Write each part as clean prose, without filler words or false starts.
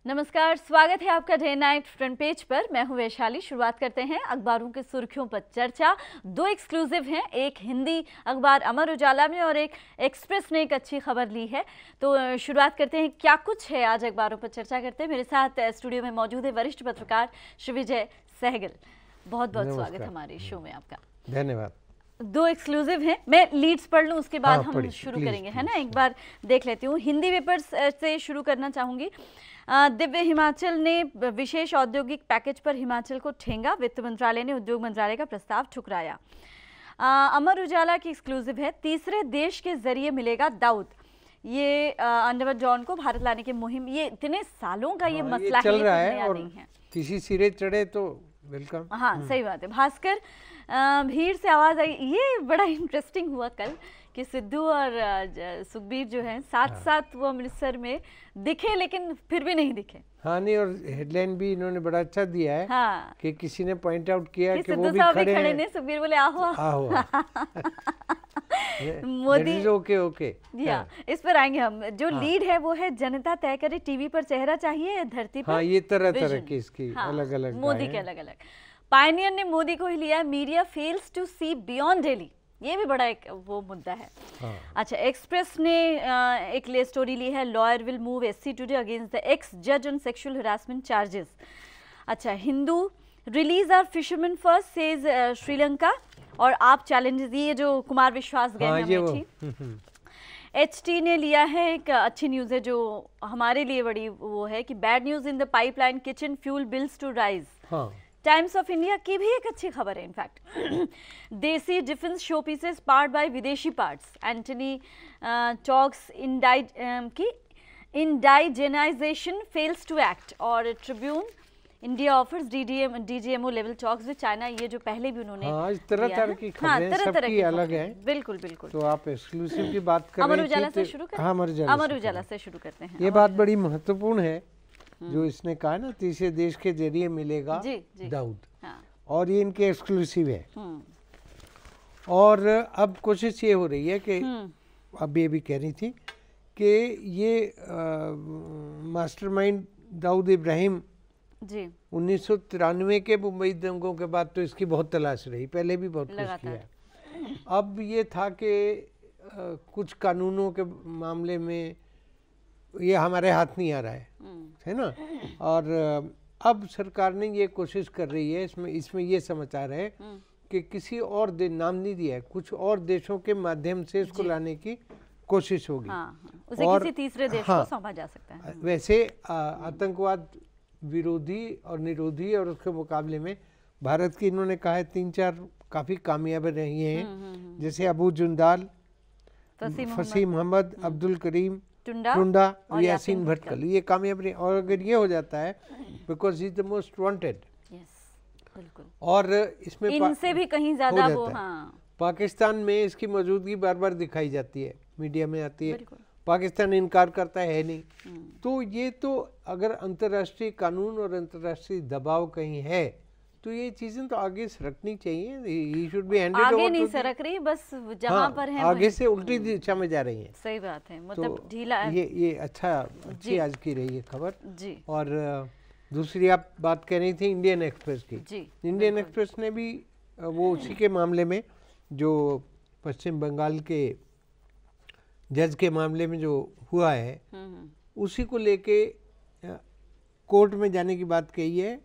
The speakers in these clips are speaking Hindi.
नमस्कार, स्वागत है आपका डे नाइट फ्रंट पेज पर। मैं हूं वैशाली। शुरुआत करते हैं अखबारों की सुर्खियों पर चर्चा। दो एक्सक्लूसिव हैं, एक हिंदी अखबार अमर उजाला में और एक एक्सप्रेस ने एक अच्छी खबर ली है। तो शुरुआत करते हैं, क्या कुछ है आज अखबारों पर चर्चा करते हैं। मेरे साथ स्टूडियो में मौजूद है वरिष्ठ पत्रकार श्री विजय सहगल। बहुत बहुत स्वागत हमारे शो में आपका। धन्यवाद। दो एक्सक्लूसिव हैं, मैं लीड्स पढ़ लूं, उसके बाद हम शुरू करेंगे, है ना। एक बार देख लेती हूँ, हिंदी पेपर्स से शुरू करना चाहूंगी। दिव्य हिमाचल ने विशेष औद्योगिक पैकेज पर हिमाचल को ठेंगा, वित्त मंत्रालय ने उद्योग मंत्रालय का प्रस्ताव ठुकराया। अमर उजाला की एक्सक्लूसिव है, तीसरे देश के जरिए मिलेगा दाऊद। ये अंडरवर्ल्ड डॉन को भारत लाने की मुहिम, ये इतने सालों का ये मसला चल रहा है और किसी सिरे चढ़े तो वेलकम। हाँ, सही बात है। भास्कर, भीड़ से आवाज आई, ये बड़ा इंटरेस्टिंग हुआ कल कि सिद्धू और सुखबीर जो हैं साथ साथ वो अमृतसर में दिखे, लेकिन फिर भी नहीं दिखे। हाँ, नहीं, और हेडलाइन भी इन्होंने बड़ा अच्छा दिया है। हाँ, कि किसी ने पॉइंट आउट किया कि वो भी खड़े हैं। सुखबीर बोले आहो मोदी ओके। इस पर आएंगे हम। जो लीड है वो है जनता तय करे, टीवी पर चेहरा चाहिए, धरती पर। हाँ, ये तरह तरह की इसकी अलग अलग मोदी के अलग अलग। पायनियर ने मोदी को ही लिया, media fails to see beyond Delhi, ये भी बड़ा एक वो मुद्दा है। अच्छा, एक्सप्रेस ने एक ले स्टोरी ली है, lawyer will move SC today against the ex जज ऑन सेक्सुअल हरासमेंट चार्जेस। अच्छा, Hindu, release our fishermen first says Sri Lanka, और आप चैलेंजेस, ये जो कुमार विश्वास गए हैं अमेठी। HT ने लिया है, एक अच्छी न्यूज़ है जो हमारे लिए बड़ी वो है कि bad news in the pipeline, kitchen fuel bills to rise. Times of India की भी एक अच्छी खबर है in fact. Desi defence show pieces part by videshi parts, Antony talks indigenisation fails to act. और Tribune, India offers DGMO level talks with China. ये जो पहले भी उन्होंने तरह तरह की खबरें, सबकी अलग है। बिल्कुल बिल्कुल। तो आप एक्सक्लूसिव की बात कर रहे थे, अमर उजाला से शुरू करते हैं। अमर उजाला से शुरू करते हैं। ये बात बड़ी महत्वपूर्ण है जो इसने कहा ना, तीसरे देश के जरिए मिलेगा दाऊद। और ये इनके एक्सक्लूसिव है। और अब कोशिश ये हो रही है कि अब ये भी कह रही थी कि ये मास्टरमाइंड दाऊद इब्राहिम जी 1993 के मुंबई दंगों के बाद तो इसकी बहुत तलाश रही, पहले भी बहुत कुछ किया। अब ये था कि कुछ कानूनों के मामले में ये हमारे हाथ नहीं आ रहा है ना। और अब सरकार ने ये कोशिश कर रही है, इसमें ये समाचार है कि किसी और नाम नहीं दिया है, कुछ और देशों के माध्यम से इसको लाने की कोशिश होगी। उसे और किसी तीसरे देश को सौंपा जा सकता है। वैसे आतंकवाद विरोधी और निरोधी और उसके मुकाबले में भारत की इन्होंने कहा है 3-4 काफ़ी कामयाब रही हैं, जैसे अबू जुंदाल, फसी मोहम्मद, अब्दुल करीम टुंडा और यासीन भटकल, ये कामयाब रही। और अगर ये हो जाता है, because is the most wanted, और इसमें इनसे भी कहीं ज्यादा वो, पाकिस्तान में इसकी मौजूदगी बार बार दिखाई जाती है, मीडिया में आती है, पाकिस्तान इनकार करता है नहीं। तो ये तो अगर अंतर्राष्ट्रीय कानून और अंतर्राष्ट्रीय दबाव कहीं है तो ये चीजें तो आगे सरकनी चाहिए। He should be handed over. आगे नहीं सरक रही, बस जहां पर है आगे से उल्टी दिशा में जा रही है। सही बात है, मतलब तो ढीला। ये अच्छी आज की रही है खबर जी। और दूसरी आप बात कह रही थी इंडियन एक्सप्रेस की जी। इंडियन एक्सप्रेस ने भी वो उसी के मामले में, जो पश्चिम बंगाल के जज के मामले में जो हुआ है, उसी को लेके कोर्ट में जाने की बात कही है।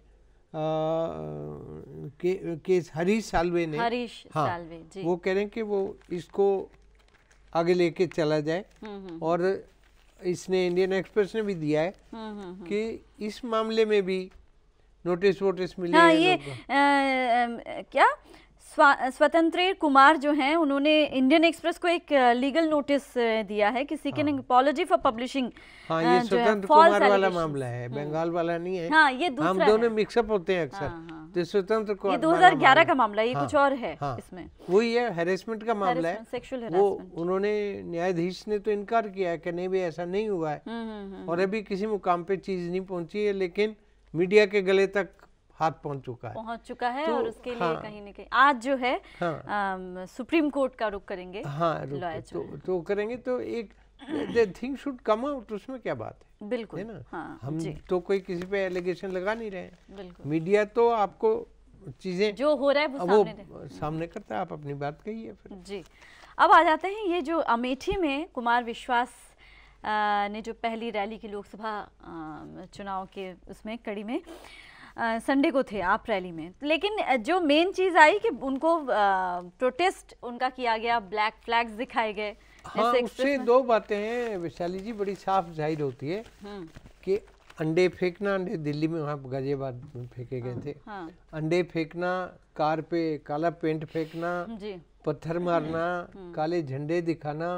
केस हरीश साल्वे ने, साल्वे जी। वो कह रहे हैं कि वो इसको आगे लेके चला जाए। और इसने इंडियन एक्सप्रेस ने भी दिया है कि इस मामले में भी नोटिस वोटिस मिले। ये क्या स्वतंत्र कुमार जो हैं, उन्होंने इंडियन एक्सप्रेस को एक लीगल नोटिस दिया है कि सीकिंग अपॉलॉजी फॉर पब्लिशिंग। ये स्वतंत्र कुमार वाला मामला है, बंगाल वाला नहीं है। ये दूसरा, हम दोनों मिक्सअप होते हैं अक्सर। तो स्वतंत्र को, ये 2011 का मामला, ये कुछ और है। इसमें वही है, हैरेसमेंट का मामला है, सेक्सुअल हैरेसमेंट। वो उन्होंने, न्यायाधीश ने तो इनकार किया है कि नहीं भाई ऐसा नहीं हुआ है, और अभी किसी मुकाम पे चीज नहीं पहुंची है, लेकिन मीडिया के गले तक हाथ पहुंच चुका है। और उसके लिए कहीं न कहीं आज जो है सुप्रीम कोर्ट का रुख करेंगे। लॉयर तो करेंगे। तो एक the thing should come out, उसमें क्या बात है, बिल्कुल, है ना। हाँ, हम जी। तो कोई किसी पे एलिगेशन लगा नहीं रहे हैं, बिल्कुल। मीडिया तो आपको चीजें जो हो रहा है वो सामने करता है, आप अपनी बात कहिए फिर। जी। अब आ जाते हैं ये जो अमेठी में कुमार विश्वास ने जो पहली रैली की लोकसभा चुनाव के उसमें कड़ी में संडे को थे आप रैली में, लेकिन जो मेन चीज़ आई कि उनको प्रोटेस्ट उनका किया गया, ब्लैक फ्लैग्स दिखाए गए। हाँ, उससे दो बातें हैं वैशाली जी, बड़ी साफ जाहिर होती है कि अंडे फेंकना, अंडे दिल्ली में वहाँ गाजियाबाद में फेंके गए थे, अंडे फेंकना, कार पे काला पेंट फेंकना, पत्थर मारना, काले झंडे दिखाना,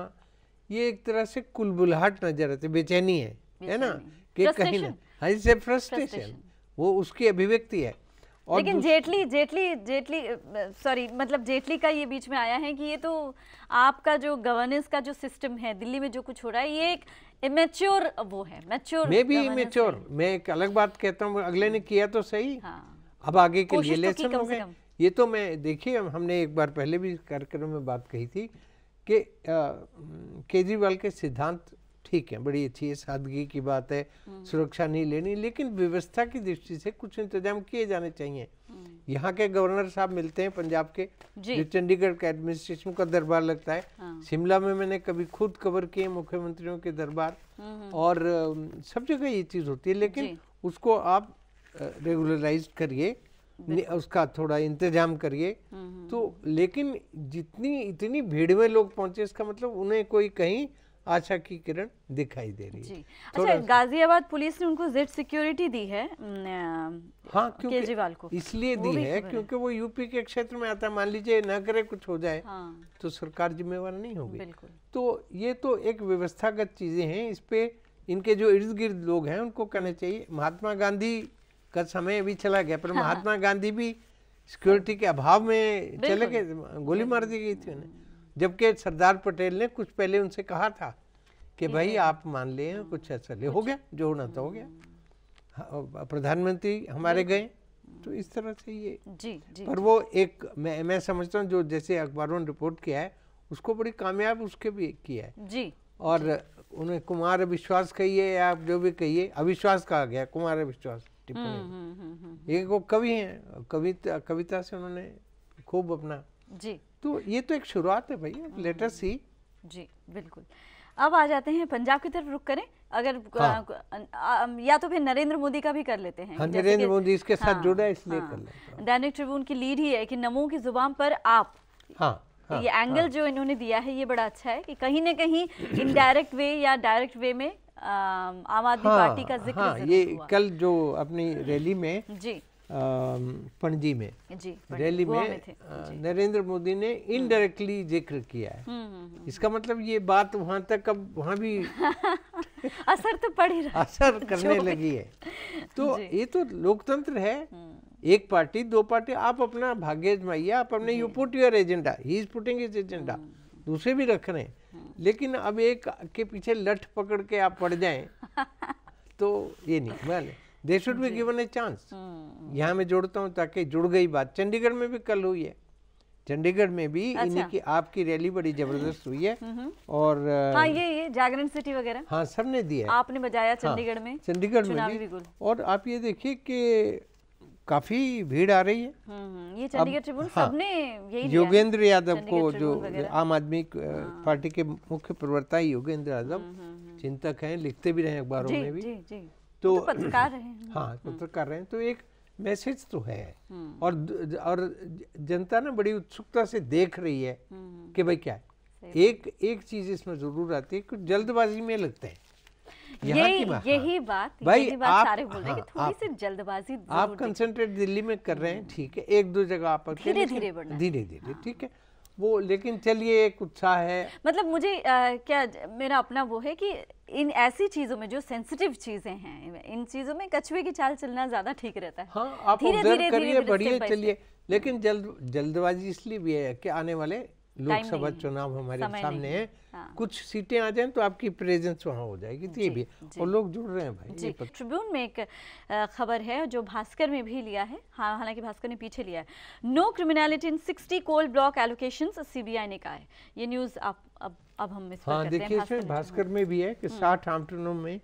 ये एक तरह से कुलबुलाहट नजर आती, बेचैनी है ना, कि कहीं ना हाँ, इससे फ्रस्ट्रेशन, वो उसकी अभिव्यक्ति है। और लेकिन जेटली सॉरी मतलब जेटली का ये बीच में आया है कि ये तो आपका जो गवर्नेंस का जो सिस्टम है दिल्ली में जो कुछ हो रहा है, ये एक इमेच्योर वो है, मैच्योर मे बी इमेच्योर। मैं एक अलग बात कहता हूँ, अगले ने किया तो सही, अब आगे के लिए लेसन हो गए। ये तो मैं देखिए, हमने एक बार पहले भी कार्यक्रम में बात कही थी कि केजरीवाल के सिद्धांत ठीक है, बड़ी अच्छी है, सादगी की बात है, सुरक्षा नहीं लेनी, लेकिन व्यवस्था की दृष्टि से कुछ इंतजाम किए जाने चाहिए। यहाँ के गवर्नर साहब मिलते हैं पंजाब के, जो चंडीगढ़ के एडमिनिस्ट्रेशन का दरबार लगता है, शिमला में मैंने कभी खुद कवर किए मुख्यमंत्रियों के दरबार, और सब जगह ये चीज़ होती है, लेकिन उसको आप रेगुलराइज करिए, उसका थोड़ा इंतजाम करिए तो। लेकिन जितनी इतनी भीड़ में लोग पहुंचे, इसका मतलब उन्हें कोई कहीं आशा की किरण दिखाई दे रही है। अच्छा, गाजियाबाद पुलिस ने उनको जेड सिक्योरिटी दी है, हाँ, केजरीवाल को इसलिए दी है क्योंकि वो यूपी के क्षेत्र में आता है, मान लीजिए न करे कुछ हो जाए तो सरकार जिम्मेवार नहीं होगी। तो ये तो एक व्यवस्थागत चीजें हैं, इस पे इनके जो इर्द गिर्द लोग हैं उनको कहना चाहिए। महात्मा गांधी का समय भी चला गया, पर महात्मा गांधी भी सिक्योरिटी के अभाव में चले गए, गोली मार दी गई थी उन्हें, जबकि सरदार पटेल ने कुछ पहले उनसे कहा था कि भाई आप मान ले, कुछ ऐसा ले, हो गया जो होना था हो गया। प्रधानमंत्री हमारे गए, तो इस तरह से ये जी। पर वो एक मैं समझता हूँ जो जैसे अखबारों ने रिपोर्ट किया है उसको बड़ी कामयाब उसके भी किया है जी। और उन्हें कुमार विश्वास कहिए या आप जो भी कहिए, अविश्वास कहा गया, कुमार विश्वास टिप्पणी। एक वो कवि हैं, कविता से उन्होंने खूब अपना जी। तो ये तो एक शुरुआत है भैया, लेट अस सी जी। बिल्कुल। अब आ जाते हैं पंजाब की तरफ, रुक करें अगर या तो फिर नरेंद्र मोदी का भी कर लेते हैं। नरेंद्र मोदी इसके साथ जुड़ा है इसलिए कर लेते हैं। दैनिक ट्रिब्यून की लीड ही है कि नमो की जुबान पर आप, ये एंगल जो इन्होंने दिया है ये बड़ा अच्छा है कि कहीं ना कहीं इनडायरेक्ट वे या डायरेक्ट वे में आम आदमी पार्टी का जिक्र जरूर ये हुआ। कल जो अपनी रैली में जी पणजी में जी रैली में नरेंद्र मोदी ने इनडायरेक्टली जिक्र किया है। इसका मतलब ये बात वहां तक अब वहां भी असर तो पड़ ही रहा, असर करने लगी है। तो ये तो लोकतंत्र है, एक पार्टी दो पार्टी, आप अपना भाग्य आजमाइए, आप अपने you put your agenda, he is putting his agenda, दूसरे भी रख रहे हैं, लेकिन अब एक के पीछे लठ पकड़ के आप पड़ जाएं तो ये नहीं माने। They should be given a chance. यहाँ मैं जोड़ता हूँ ताकि जुड़ गई बात, चंडीगढ़ में भी कल हुई है, चंडीगढ़ में भी इन्हीं की आपकी रैली बड़ी जबरदस्त हुई है। और हाँ, ये जागरण सिटी वगैरह हाँ सबने दिया, आपने बजाया चंडीगढ़ में, चंडीगढ़ में भी। और आप ये देखिए कि काफी भीड़ आ रही है। ये चंडीगढ़ ट्रिब्यून सबने यही योगेंद्र यादव को, जो आम आदमी पार्टी के मुख्य प्रवक्ता है योगेंद्र यादव, चिंतक हैं, लिखते भी रहे अखबारों में भी, तो पत्रकार रहे हैं। हाँ पत्रकार रहे हैं, तो एक मैसेज तो है। और जनता ना बड़ी उत्सुकता से देख रही है कि भाई क्या है। एक चीज इसमें जरूर आती है, कुछ जल्दबाजी में लगता है यही बात भाई, आप सारे बोल रहे हैं कि थोड़ी सी जल्दबाजी आप कंसंट्रेट दिल्ली में कर रहे हैं, ठीक है, एक दो जगह आप धीरे धीरे ठीक है वो, लेकिन चलिए एक उत्साह है। मतलब मुझे क्या मेरा अपना वो है कि इन ऐसी चीजों में जो सेंसिटिव चीजें हैं, इन चीजों में कछुए की चाल चलना ज्यादा ठीक रहता है। हाँ, आप ऑब्जर्व करिए, बढ़िए चलिए, लेकिन जल्दबाजी इसलिए भी है कि आने वाले लोकसभा चुनाव हमारे सामने है, कुछ सीटें आ जाएं तो आपकी प्रेजेंस वहाँ हो जाएगी। तो ये भी और लोग जुड़ रहे हैं भाई। जी, ट्रिब्यून में एक खबर है जो भास्कर में भी लिया है, हालांकि भास्कर ने पीछे लिया है। नो क्रिमिनलिटी इन 60 कोल ब्लॉक एलोकेशंस, सीबीआई ने कहा है। ये न्यूज़ अब हम इस पर करते हैं। देखिए इसमें भास्कर में भी है कि 60 आमटनों में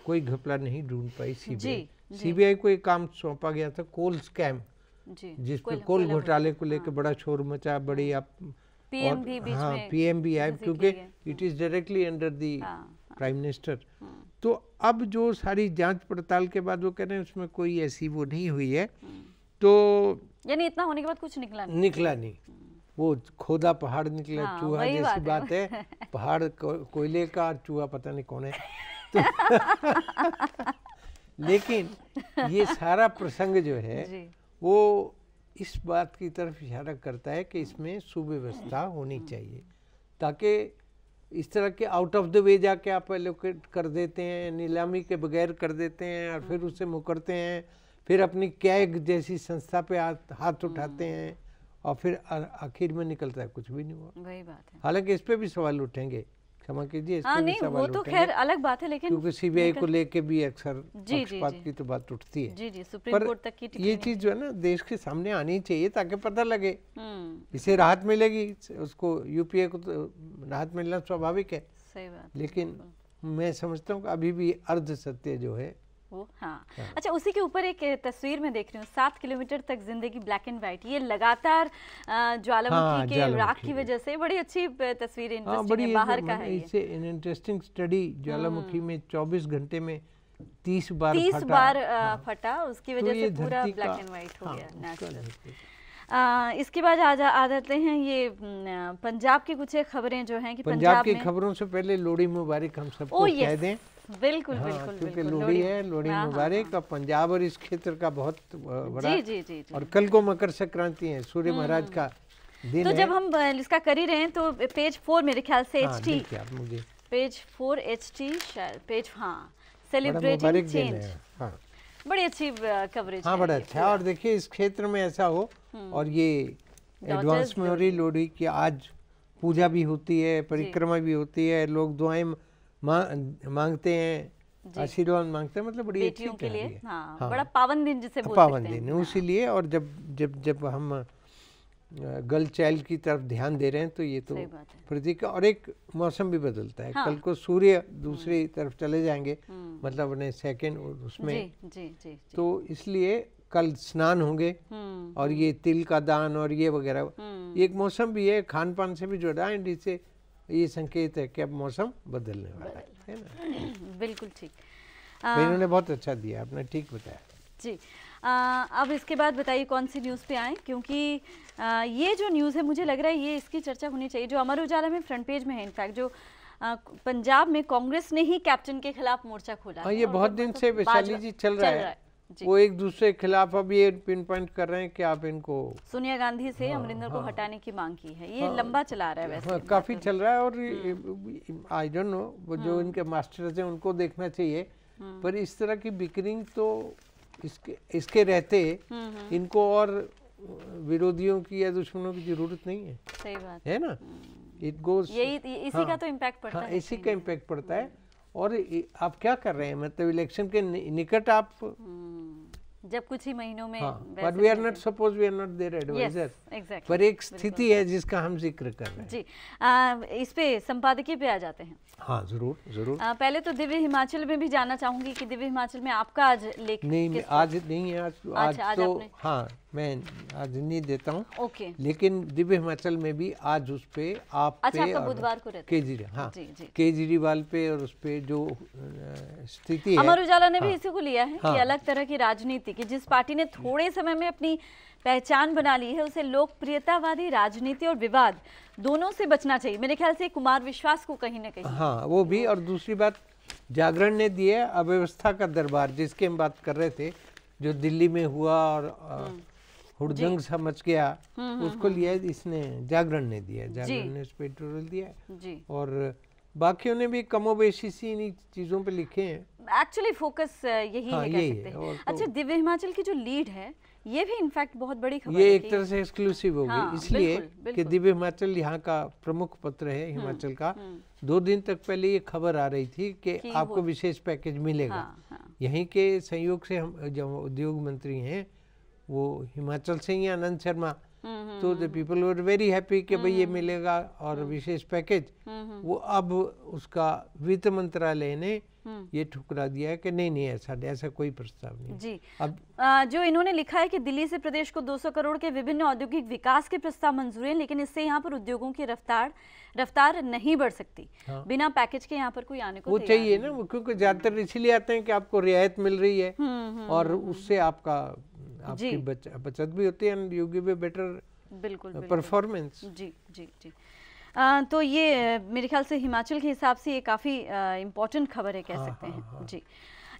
कोई घपला नहीं ढूंढ पाई सीबीआई। सीबीआई को एक काम सौंपा गया था, कोल स्कैम, जिसमें कोल घोटाले को लेकर बड़ा शोर मचा, बड़ी आप पीएम भी बीच में, पीएम भी आए क्योंकि it is directly under the prime minister. तो अब जो सारी जांच पड़ताल के बाद वो कह रहे हैं उसमें कोई ऐसी वो नहीं हुई है, तो यानी इतना होने के बाद कुछ निकला नहीं। वो खोदा पहाड़ निकला चूहा जैसी बात है। पहाड़ कोयले का, चूहा पता नहीं कौन है। तो लेकिन ये सारा प्रसंग जो है वो इस बात की तरफ इशारा करता है कि इसमें सुव्यवस्था होनी चाहिए, ताकि इस तरह के आउट ऑफ द वे जाके आप एलोकेट कर देते हैं, नीलामी के बगैर कर देते हैं और फिर उसे मुकरते हैं, फिर अपनी कैग जैसी संस्था पे हाथ उठाते हैं और फिर आखिर में निकलता है कुछ भी नहीं हुआ। वही बात है। हालांकि इस पे भी सवाल उठेंगे, क्षमा कीजिए, इस पे भी सवाल वो तो खैर अलग बात है, लेकिन क्योंकि सीबीआई को लेके भी अक्सर पक्षपात की तो बात उठती है। सुप्रीम कोर्ट तक की ये चीज जो है ना देश के सामने आनी चाहिए ताकि पता लगे, इसे राहत मिलेगी, उसको यूपीए को तो राहत मिलना स्वाभाविक है। सही बात। लेकिन मैं समझता हूँ कि अभी भी अर्ध सत्य जो है वो अच्छा, उसी के ऊपर एक तस्वीर में देख रही हूँ, 7 किलोमीटर तक जिंदगी ब्लैक एंड व्हाइट। ये लगातार ज्वालामुखी के राख की वजह से बड़ी अच्छी तस्वीर, इंटरेस्टिंग है, बाहर का है। इससे इंटरेस्टिंग स्टडी, ज्वालामुखी में 24 घंटे में 30 बार फटा, उसकी वजह से पूरा ब्लैक एंड व्हाइट हो गया, नेचुरल। इसके बाद आ जाते हैं ये पंजाब की कुछ खबरें जो हैं कि पंजाब की खबरों से पहले लोहड़ी मुबारक हम सबको कह दें। बिल्कुल क्योंकि लोहड़ी है, लोहड़ी मुबारक का पंजाब और इस क्षेत्र का बहुत बड़ा। और कल को मकर संक्रांति है, सूर्य महाराज का दिन तो जब हम इसका कर ही रहे हैं तो पेज 4 मेरे ख्याल से HT, पेज 4 HT शायद पेज, सेलिब्रेटिंग चेंज, बड़ी अच्छी कवरेज है। बड़ा अच्छा। और देखिए इस क्षेत्र में ऐसा हो, और ये एडवांस में हो रही लोहड़ी की, आज पूजा भी होती है, परिक्रमा भी होती है, लोग दुआएं मांगते हैं, आशीर्वाद मांगते हैं, मतलब बड़ी अच्छी के लिए बड़ा पावन दिन जिसे बोलते हैं, पावन दिन है इसीलिए। और जब हम गर्ल चाइल्ड की तरफ ध्यान दे रहे हैं तो ये तो प्रतीक। और एक मौसम भी बदलता है, कल को सूर्य दूसरी तरफ चले जाएंगे, मतलब अपने सेकंड उसमें, तो इसलिए कल स्नान होंगे और ये तिल का दान और ये वगैरह, एक मौसम भी है, खान पान से भी जुड़ा है, इससे ये संकेत है कि अब मौसम बदलने वाला है ना। बिल्कुल ठीक, इन्होंने बहुत अच्छा दिया, आपने ठीक बताया जी। अब इसके बाद बताइए कौन सी न्यूज़ पे आए, क्योंकि ये जो न्यूज़ है मुझे लग रहा है ये इसकी चर्चा होनी चाहिए, जो अमर उजाला में फ्रंट पेज में है। इनफैक्ट जो पंजाब में कांग्रेस ने ही कैप्टन के खिलाफ मोर्चा खोला, ये बहुत दिन से वैशाली जी चल रहा है। वो एक दूसरे के खिलाफ अब ये पिन पॉइंट कर रहे हैं कि आप इनको, सोनिया गांधी से अमरिंदर को हटाने की मांग की है। ये लंबा चला रहा है वैसे, काफी चल रहा है। और आई डोंट नो, वो जो इनके मास्टर्स हैं उनको देखना चाहिए, पर इस तरह की बिकरिंग तो इसके रहते इनको और विरोधियों की या दुश्मनों की जरूरत नहीं है। सही बात है ना, इट गोज, इसी का तो इम्पैक्ट पड़ता है, इसी का इम्पैक्ट पड़ता है। और आप क्या कर रहे हैं, मतलब इलेक्शन के निकट आप जब कुछ ही महीनों में, but we are not suppose, we are not there advisor, पर एक स्थिति है जिसका हम जिक्र कर रहे हैं जी। इस पे संपादकीय पे आ जाते हैं। हाँ जरूर जरूर। पहले तो दिव्य हिमाचल में भी जानना चाहूंगी कि दिव्य हिमाचल में आपका आज लेख नहीं, आज नहीं है, आज तो हाँ मैं आज नहीं देता हूँ। ओके। लेकिन दिव्य हिमाचल में भी आज उस पे आप पे बुधवार को केजरीवाल, हाँ केजरीवाल पे और उस पे जो स्थिति है, अमर उजाला ने भी इसी को लिया है कि अलग तरह की राजनीति की, जिस पार्टी ने थोड़े समय में अपनी पहचान बना ली है उसे लोकप्रियतावादी राजनीति और विवाद दोनों से बचना चाहिए। मेरे ख्याल से कुमार विश्वास को कहीं ना कहीं, हाँ वो भी। और दूसरी बात, जागरण ने दी है अव्यवस्था का दरबार, जिसकी हम बात कर रहे थे, जो दिल्ली में हुआ और हुड़दंग समझ गया, उसको लिया इसने, जागरण ने दिया, जागरण ने उस पर एडिटोरियल दिया है। और बाकियों ने भी कमोबेश इन्हीं चीजों पे लिखे हैं। एक्चुअली फोकस यही है, कह सकते हैं। अच्छा, दिव्य हिमाचल की जो लीड है ये भी इनफैक्ट बहुत बड़ी खबर ये है एक तरह से एक्सक्लूसिव होगी। हाँ, इसलिए बिल्कुल, कि दिव्य हिमाचल यहाँ का प्रमुख पत्र है हिमाचल का। 2 दिन तक पहले ये खबर आ रही थी कि आपको विशेष पैकेज मिलेगा। हाँ। यहीं के संयोग से हम जो उद्योग मंत्री हैं वो हिमाचल से ही, आनंद शर्मा, तो the people were very happy कि भाई ये मिलेगा और विशेष पैकेज। वो अब उसका वित्त मंत्रालय ने ये ठुकरा दिया है कि नहीं ऐसा कोई प्रस्ताव नहीं जी। अब जो इन्होंने लिखा है कि दिल्ली से प्रदेश को 200 करोड़ के विभिन्न औद्योगिक विकास के प्रस्ताव मंजूर हैं, लेकिन इससे यहाँ पर उद्योगों की रफ्तार नहीं बढ़ सकती। हाँ। बिना पैकेज के यहाँ पर कोई आने को वो चाहिए ना, क्योंकि ज्यादातर इसलिए आते हैं कि आपको रियायत मिल रही है और उससे आपकी बचत भी होती है, यू गिव ए बेटर बिल्कुल परफॉर्मेंस। जी जी जी। तो ये मेरे ख्याल से हिमाचल के हिसाब से ये काफ़ी इम्पोर्टेंट खबर है, कह सकते हैं। जी।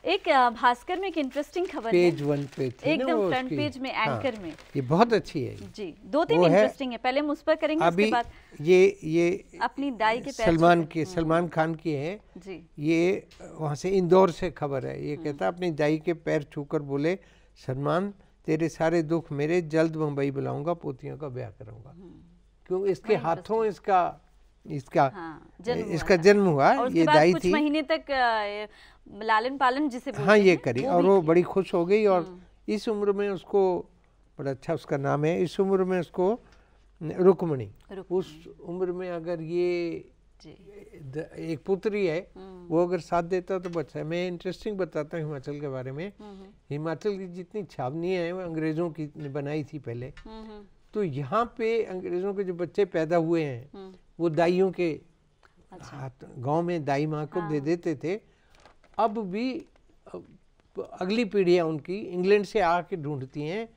एक भास्कर में एक इंटरेस्टिंग खबर है, पेज 1 पे एकदम फ्रंट पेज में, एंकर में। ये बहुत अच्छी है जी। 2-3 इंटरेस्टिंग है, पहले हम उस पर करेंगे, उसके बाद ये अपनी दाई के पैर सलमान खान की है जी। ये वहाँ से इंदौर से खबर है। ये कहता अपनी दाई के पैर छूकर बोले, सलमान तेरे सारे दुख मेरे, जल्द मुंबई बुलाऊंगा, पोतियों का ब्याह कराऊंगा। क्यों? इसके हाथों इसका जन्म हुआ। ये दाई थी, महीने तक लालन पालन जिसे बोलते हैं, हाँ ये करी और वो बड़ी खुश हो गई। और इस उम्र में उसको बड़ा अच्छा उसका नाम है, इस उम्र में उसको रुक्मणी, उस उम्र में अगर ये एक पुत्री है वो अगर साथ देता तो अच्छा है। मैं इंटरेस्टिंग बताता हूँ हिमाचल के बारे में। हिमाचल की जितनी छावनियाँ हैं वो अंग्रेजों की बनाई थी पहले। तो यहाँ पे अंग्रेजों के जो बच्चे पैदा हुए हैं वो दाइयों के गांव में दाई माँ को दे देते थे। अब भी अगली पीढ़ियाँ उनकी इंग्लैंड से आके ढूंढती हैं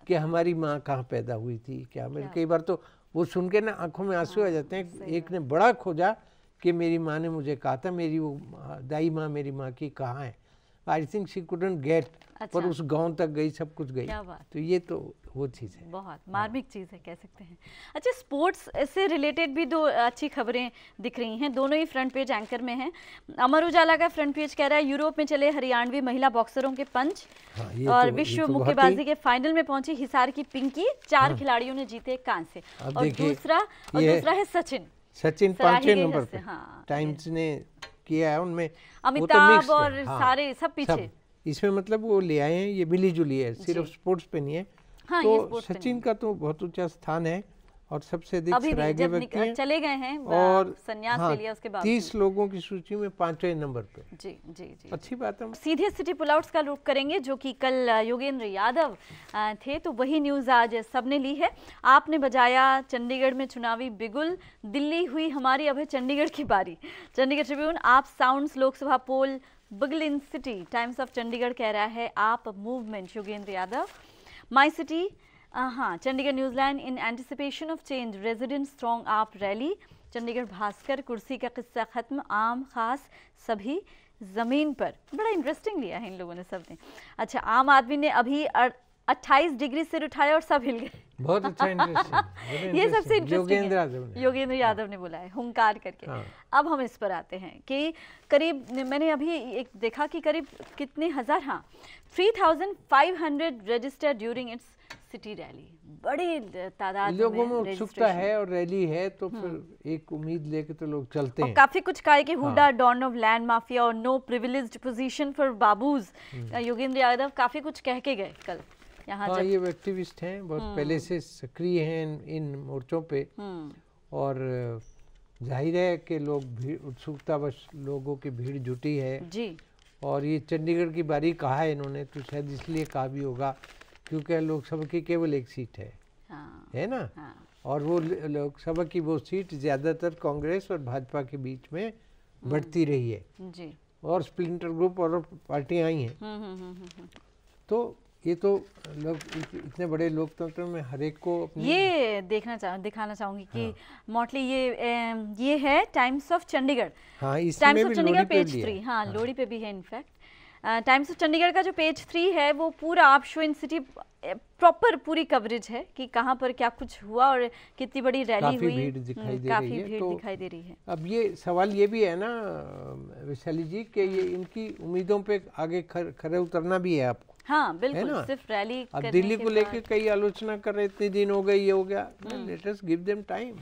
कि हमारी माँ कहाँ पैदा हुई थी, क्या। मेरे कई बार तो वो सुन के ना आंखों में आंसू आ जाते हैं। एक ने बड़ा खोजा कि मेरी माँ ने मुझे कहा था मेरी वो दाई माँ मेरी माँ की कहाँ है। I think she couldn't get, पर उस गांव तक गई, सब कुछ गई। तो ये तो वो चीज़ है, बहुत मार्मिक चीज़ है, कह सकते हैं। अच्छा, स्पोर्ट्स से रिलेटेड भी 2 अच्छी खबरें दिख रही हैं, दोनों ही फ्रंट पेज एंकर में हैं। अमर उजाला का फ्रंट पेज कह रहा है यूरोप में चले हरियाणवी महिला बॉक्सरों के पंच। और विश्व मुक्केबाजी के फाइनल में पहुंची हिसार की पिंकी, 4 खिलाड़ियों ने जीते कांसे। और दूसरा है सचिन 5वें नंबर पे। टाइम्स ने किया है उनमें अमिताभ और सारे सब पीछे। इसमें मतलब वो ले आए हैं, ये मिली जुली है, सिर्फ स्पोर्ट्स पे नहीं है। हाँ, तो सचिन का तो बहुत ऊंचा स्थान है और सबसे अधिक सराहे गए व्यक्ति हैं, चले गए हैं और संन्यास ले लिया उसके बाद 30 लोगों की सूची में 5वें नंबर पे। जी जी जी, अच्छी बात है। सीधे सिटी पुलआउट्स का रुख करेंगे, जो कि कल योगेंद्र यादव थे, तो वही न्यूज़ आज सबने ली है। आपने बजाया चंडीगढ़ में चुनावी बिगुल, दिल्ली हुई हमारी, अब है चंडीगढ़ की बारी। Chandigarh Tribune, AAP sounds Lok Sabha poll bugle in city. Times of Chandigarh कह रहा है AAP movement Yogendra Yadav. My city, हाँ, Chandigarh newsline, in anticipation of change resident strong AAP rally. Chandigarh Bhaskar, कुर्सी का किस्सा खत्म, आम खास सभी जमीन पर। बड़ा इंटरेस्टिंग लिया है इन लोगों ने सबने। अच्छा, आम आदमी ने अभी 28 डिग्री सिर उठाया और सब हिल गए। बहुत अच्छा, इंटरेस्टिंग। ये सबसे इंटरेस्टिंग है, योगेंद्र यादव ने बोला है, हुंकार करके। हाँ। अब हम इस पर आते हैं कि करीब, मैंने अभी एक देखा कि करीब कितने हजार, हाँ, 3500 registered during its city rally. बड़ी तादाद लोगों में उत्सुकता है और रैली है, तो फिर एक उम्मीद लेके तो लोग चलते हैं। काफी कुछ कहा कि Hooda don of land mafia और no privileged position for babus. Yogendra Yadav काफी कुछ कह के गए कल यहाँ। हाँ, ये एक्टिविस्ट हैं, बहुत पहले से सक्रिय हैं इन मोर्चों पे, और जाहिर है कि लोग उत्सुकतावश लोगों की भीड़ जुटी है जी। और ये चंडीगढ़ की बारी कहा है इन्होंने, तो शायद इसलिए कहा भी होगा क्योंकि लोकसभा की केवल एक सीट है, है ना। और वो लोकसभा की वो सीट ज़्यादातर कांग्रेस और भाजपा के बीच में बढ़ती रही है जी। और स्प्लिंटर ग्रुप और पार्टियां आई हैं। तो ये तो लोग इतने बड़े लोकतंत्र में हर एक को ये दिखाना चाहूंगी कि मोटली ये है टाइम्स ऑफ चंडीगढ़। हाँ, टाइम्स ऑफ चंडीगढ़ पेज 3, हाँ, लोहड़ी पे भी है इनफैक्ट। टाइम्स ऑफ चंडीगढ़ का जो पेज 3 है वो पूरा आप शो इन सिटी प्रॉपर पूरी कवरेज है कि कहाँ पर क्या कुछ हुआ और कितनी बड़ी रैली हुई। काफी भीड़ दिखाई दे रही है। अब ये सवाल ये भी है ना वैशाली जी कि ये इनकी उम्मीदों पे आगे खरे उतरना भी है आपको। हाँ बिल्कुल, सिर्फ रैली अब दिल्ली को लेके कई आलोचना कर रहे, इतने दिन हो गए, ये हो गया, let us give them time.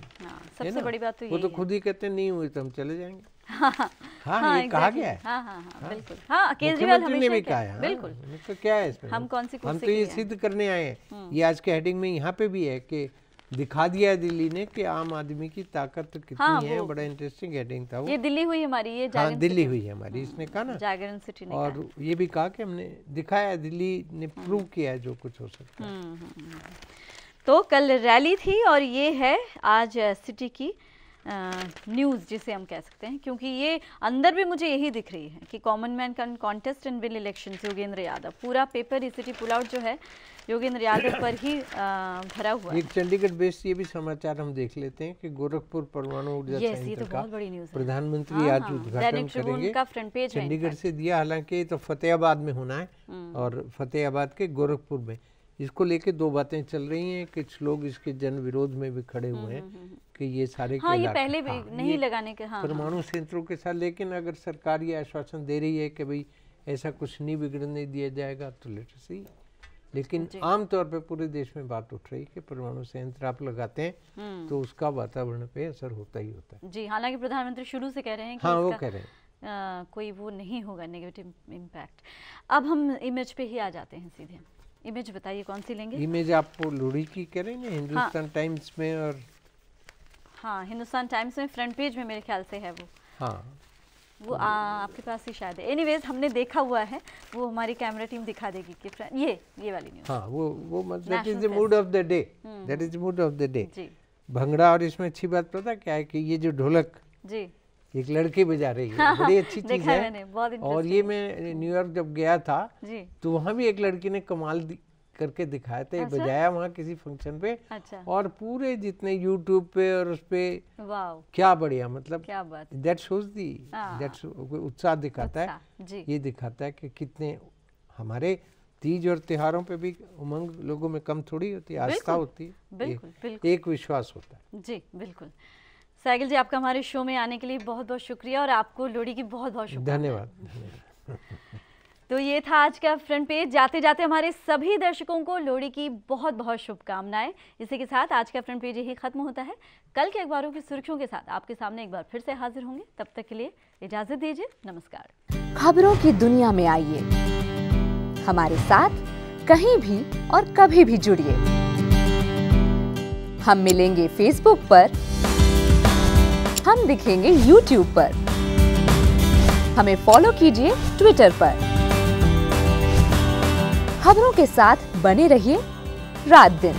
सबसे बड़ी बात तो वो तो खुद ही कहते हैं नहीं हुई तो हम चले जाएंगे। हाँ, ये कहा गया है। हाँ बिल्कुल, हाँ केजरीवाल ने भी कहा है। बिल्कुल, तो क्या है इसमें, हम कौन सी हम तो ये सिद्ध करने आए हैं। ये आज के हेडिंग में यहाँ पे भी है कि दिखा दिया है दिल्ली ने कि आम आदमी की ताकत कितनी है। बड़ा इंटरेस्टिंग हेडिंग था वो। ये दिल्ली हुई हमारी, ये हाँ दिल्ली हुई है हमारी, इसने कहा ना, जागरण सिटी ने और ये भी कहा कि हमने दिखाया, दिल्ली ने प्रूव किया है जो कुछ हो सकता है। तो कल रैली थी और ये है आज सिटी की न्यूज़ जिसे हम कह सकते हैं, क्योंकि ये अंदर भी मुझे यही दिख रही है कि common man can contest and win election Yogendra Yadav. पूरा पेपर सिटी पुल आउट जो है योगेंद्र यादव पर ही भरा हुआ है। एक चंडीगढ़ बेस्ड ये भी समाचार हम देख लेते हैं कि गोरखपुर परमाणु ऊर्जा संयंत्र का प्रधानमंत्री आज उद्घाटन करेंगे। चंडीगढ़ से दिया, हालांकि तो फतेहाबाद में होना है और फतेहाबाद के गोरखपुर में। इसको लेके दो बातें चल रही हैं, कुछ लोग इसके जन विरोध में भी खड़े हुए हैं कि ये सारे ये पहले भी नहीं लगाने के परमाणु संयंत्रों के साथ। लेकिन अगर सरकार ये आश्वासन दे रही है कि भाई ऐसा कुछ नहीं बिगड़ने दिया जाएगा तो लेट अस सी। लेकिन आमतौर पे पूरे देश में बात उठ रही है कि परमाणु संयंत्र आप लगाते हैं तो उसका वातावरण पे असर होता ही होता है। जी, हालांकि प्रधानमंत्री शुरू से कह रहे हैं कि हाँ वो कह रहे हैं कोई वो नहीं होगा नेगेटिव इम्पैक्ट। अब हम इमेज पे ही आ जाते हैं सीधे। इमेज बताइए कौन सी लेंगे? इमेज आप लोहड़ी की कह रहे हैं, हिंदुस्तान टाइम्स में, और हाँ हिंदुस्तान टाइम्स में फ्रंट पेज में मेरे ख्याल से है वो। हाँ वो आपके पास ही शायद है। एनीवेज हमने देखा हुआ है, वो हमारी कैमरा टीम दिखा देगी कि ये वाली न्यूज़। हाँ वो मतलब that is the mood of the day, that is the mood of the day ji. Bhangra, और इसमें अच्छी बात पता क्या है कि ये जो ढोलक जी एक लड़की बजा रही है, बड़ी अच्छी चीज है। और ये मैं न्यूयॉर्क जब गया था तो वहाँ भी एक लड़की ने कमाल करके दिखाया था, बजाया वहाँ किसी फंक्शन पे। और पूरे जितने यूट्यूब पे और उस पे क्या बढ़िया, मतलब क्या बात, दैट शोज दी दैट उत्साह दिखाता है। ये दिखाता है कि कितने हमारे तीज और त्योहारों पे भी उमंग लोगों में कम थोड़ी होती है, आस्था होती है, बिल्कुल, एक विश्वास होता है। जी बिल्कुल। साइकिल जी, आपका हमारे शो में आने के लिए बहुत बहुत शुक्रिया और आपको लोहड़ी की बहुत बहुत शुभकामनाएं। धन्यवाद। तो ये था आज का फ्रंट पेज। जाते जाते हमारे सभी दर्शकों को लोहड़ी की बहुत बहुत शुभकामनाएं। इसी के साथ आज का फ्रंट पेज यही खत्म होता है। कल के अखबारों की सुर्खियों के साथ आपके सामने एक बार फिर से हाजिर होंगे। तब तक के लिए इजाजत दीजिए, नमस्कार। खबरों की दुनिया में आइए, हमारे साथ कहीं भी और कभी भी जुड़िए। हम मिलेंगे फेसबुक पर, हम दिखेंगे यूट्यूब पर, हमें फॉलो कीजिए ट्विटर पर। खबरों के साथ बने रहिए रात दिन।